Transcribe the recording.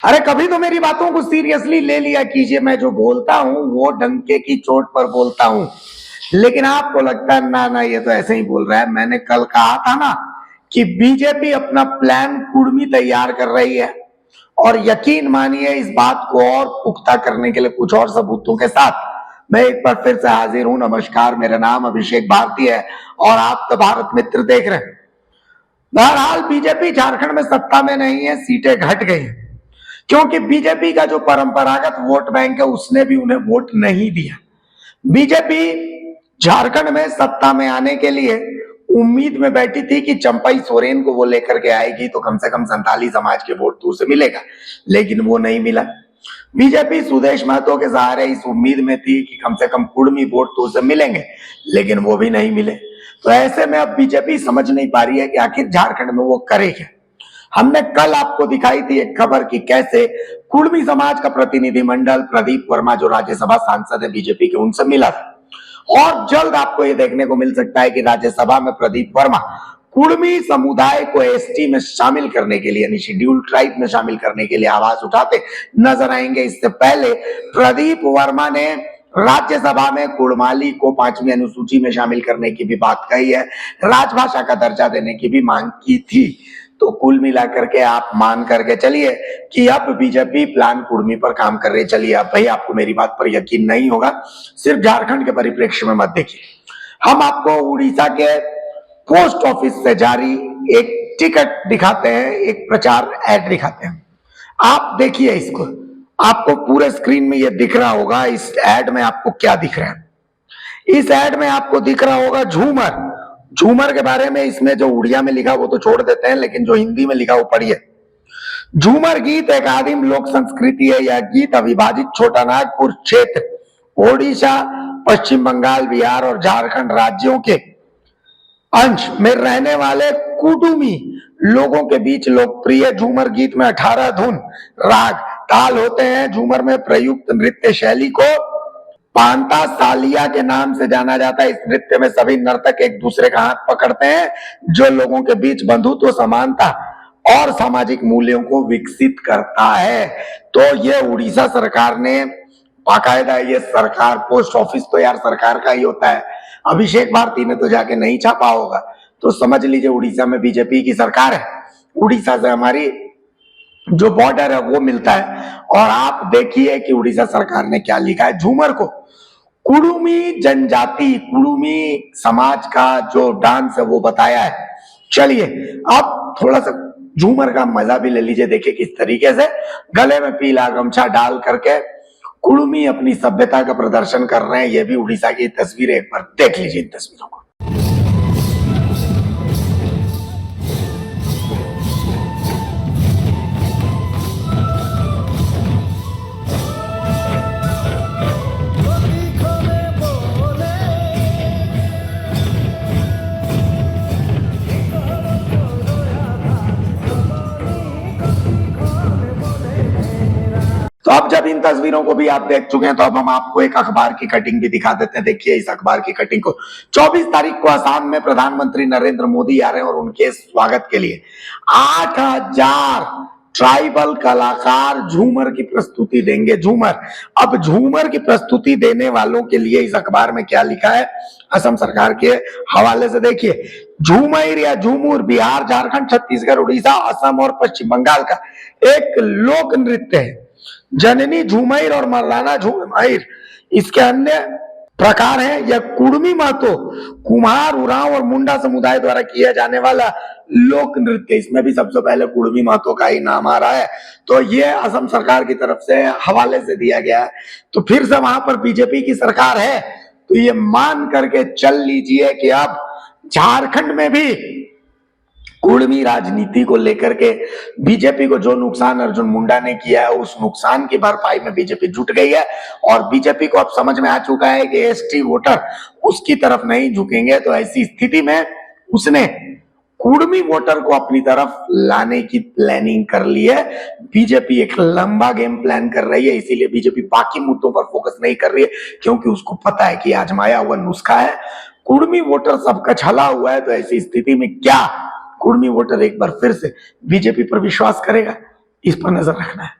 अरे कभी तो मेरी बातों को सीरियसली ले लिया कीजिए। मैं जो बोलता हूँ वो डंके की चोट पर बोलता हूँ, लेकिन आपको लगता है ना ना ये तो ऐसे ही बोल रहा है। मैंने कल कहा था ना कि बीजेपी अपना प्लान कुर्मी तैयार कर रही है, और यकीन मानिए इस बात को और पुख्ता करने के लिए कुछ और सबूतों के साथ मैं एक बार फिर से हाजिर हूं। नमस्कार, मेरा नाम अभिषेक भारती है और आप तो भारत मित्र देख रहे हैं। बहरहाल बीजेपी झारखंड में सत्ता में नहीं है, सीटें घट गई हैं, क्योंकि बीजेपी का जो परंपरागत वोट बैंक है उसने भी उन्हें वोट नहीं दिया। बीजेपी झारखंड में सत्ता में आने के लिए उम्मीद में बैठी थी कि चंपई सोरेन को वो लेकर के आएगी तो कम से कम संताली समाज के वोट तो उसे मिलेगा, लेकिन वो नहीं मिला। बीजेपी सुदेश महतो के सहारे इस उम्मीद में थी कि कम से कम कुर्मी वोट तो उसे मिलेंगे, लेकिन वो भी नहीं मिले। तो ऐसे में अब बीजेपी समझ नहीं पा रही है कि आखिर झारखंड में वो करे क्या। हमने कल आपको दिखाई थी एक खबर कि कैसे कुर्मी समाज का प्रतिनिधिमंडल प्रदीप वर्मा जो राज्यसभा सांसद है बीजेपी के, उनसे मिला था, और जल्द आपको ये देखने को मिल सकता है कि राज्यसभा में प्रदीप वर्मा कुर्मी समुदाय को एसटी में शामिल करने के लिए, यानी शेड्यूल्ड ट्राइब में शामिल करने के लिए आवाज उठाते नजर आएंगे। इससे पहले प्रदीप वर्मा ने राज्यसभा में कुड़माली को 5वीं अनुसूची में शामिल करने की भी बात कही है, राजभाषा का दर्जा देने की भी मांग की थी। तो कुल मिलाकर के आप मान करके चलिए कि अब बीजेपी प्लान कुर्मी पर काम कर रही है। चलिए अब भाई आपको मेरी बात पर यकीन नहीं होगा, सिर्फ झारखंड के परिप्रेक्ष्य में मत देखिए। हम आपको उड़ीसा के पोस्ट ऑफिस से जारी एक टिकट दिखाते हैं, एक प्रचार एड दिखाते हैं। आप देखिए इसको, आपको पूरे स्क्रीन में ये दिख रहा होगा। इस एड में आपको क्या दिख रहा है? इस एड में आपको दिख रहा होगा झूमर। झूमर के बारे में इसमें जो उड़िया में लिखा वो तो छोड़ देते हैं, लेकिन जो हिंदी में लिखा वो पढ़िए। झूमर गीत एक आदिम लोक संस्कृति है। यह गीत अविभाजित छोटा नागपुर क्षेत्र, ओडिशा, पश्चिम बंगाल, बिहार और झारखंड राज्यों के अंश में रहने वाले कुटुमी लोगों के बीच लोकप्रिय। झूमर गीत में 18 धुन, राग, ताल होते हैं। झूमर में प्रयुक्त नृत्य शैली को पांता सालिया के नाम से जाना जाता है। इस नृत्य में सभी नर्तक एक दूसरे का हाथ पकड़ते हैं, जो लोगों के बीच बंधुत्व, समानता और सामाजिक मूल्यों को विकसित करता है। तो ये उड़ीसा सरकार ने बाकायदा, ये सरकार, पोस्ट ऑफिस तो यार सरकार का ही होता है, अभिषेक भारती ने तो जाके नहीं छापा होगा। तो समझ लीजिए उड़ीसा में बीजेपी की सरकार है, उड़ीसा से हमारी जो बॉर्डर है वो मिलता है। और आप देखिए कि उड़ीसा सरकार ने क्या लिखा है। झूमर को कुड़ुमी जनजाति, कुड़ुमी समाज का जो डांस है वो बताया है। चलिए अब थोड़ा सा झूमर का मजा भी ले लीजिए। देखिए किस तरीके से गले में पीला गमछा डाल करके कुड़ुमी अपनी सभ्यता का प्रदर्शन कर रहे हैं। ये भी उड़ीसा की तस्वीरें, एक बार देख लीजिए इन तस्वीरों को। तो अब जब इन तस्वीरों को भी आप देख चुके हैं तो अब हम आपको एक अखबार की कटिंग भी दिखा देते हैं। देखिए इस अखबार की कटिंग को। 24 तारीख को असम में प्रधानमंत्री नरेंद्र मोदी आ रहे हैं और उनके स्वागत के लिए 8000 ट्राइबल कलाकार झूमर की प्रस्तुति देंगे। झूमर, अब झूमर की प्रस्तुति देने वालों के लिए इस अखबार में क्या लिखा है असम सरकार के हवाले से देखिए। झूमर या झूमुर बिहार, झारखंड, छत्तीसगढ़, उड़ीसा, असम और पश्चिम बंगाल का एक लोक नृत्य है। जननी झूमर और मर्दाना झूमर इसके अन्य प्रकार हैं। यह कुड़मी महतो, कुम्हार, उरांव और मुंडा समुदाय द्वारा किया जाने वाला लोक नृत्य। इसमें भी सबसे पहले कुड़मी महतो का ही नाम आ रहा है। तो ये असम सरकार की तरफ से हवाले से दिया गया है। तो फिर से वहां पर बीजेपी की सरकार है, तो ये मान करके चल लीजिए कि अब झारखंड में भी कुड़मी राजनीति को लेकर के बीजेपी को जो नुकसान अर्जुन मुंडा ने किया है उस नुकसान की भरपाई में बीजेपी जुट गई है। और बीजेपी को अब समझ में आ चुका है कि एसटी वोटर उसकी तरफ नहीं झुकेंगे। तो ऐसी स्थिति में उसने कुड़मी वोटर को अपनी तरफ लाने की प्लानिंग कर ली है। बीजेपी एक लंबा गेम प्लान कर रही है, इसीलिए बीजेपी बाकी मुद्दों पर फोकस नहीं कर रही है, क्योंकि उसको पता है कि आजमाया हुआ नुस्खा है। कुड़मी वोटर सबका छला हुआ है। तो ऐसी स्थिति में क्या कुड़मी वोटर एक बार फिर से बीजेपी पर विश्वास करेगा, इस पर नजर रखना है।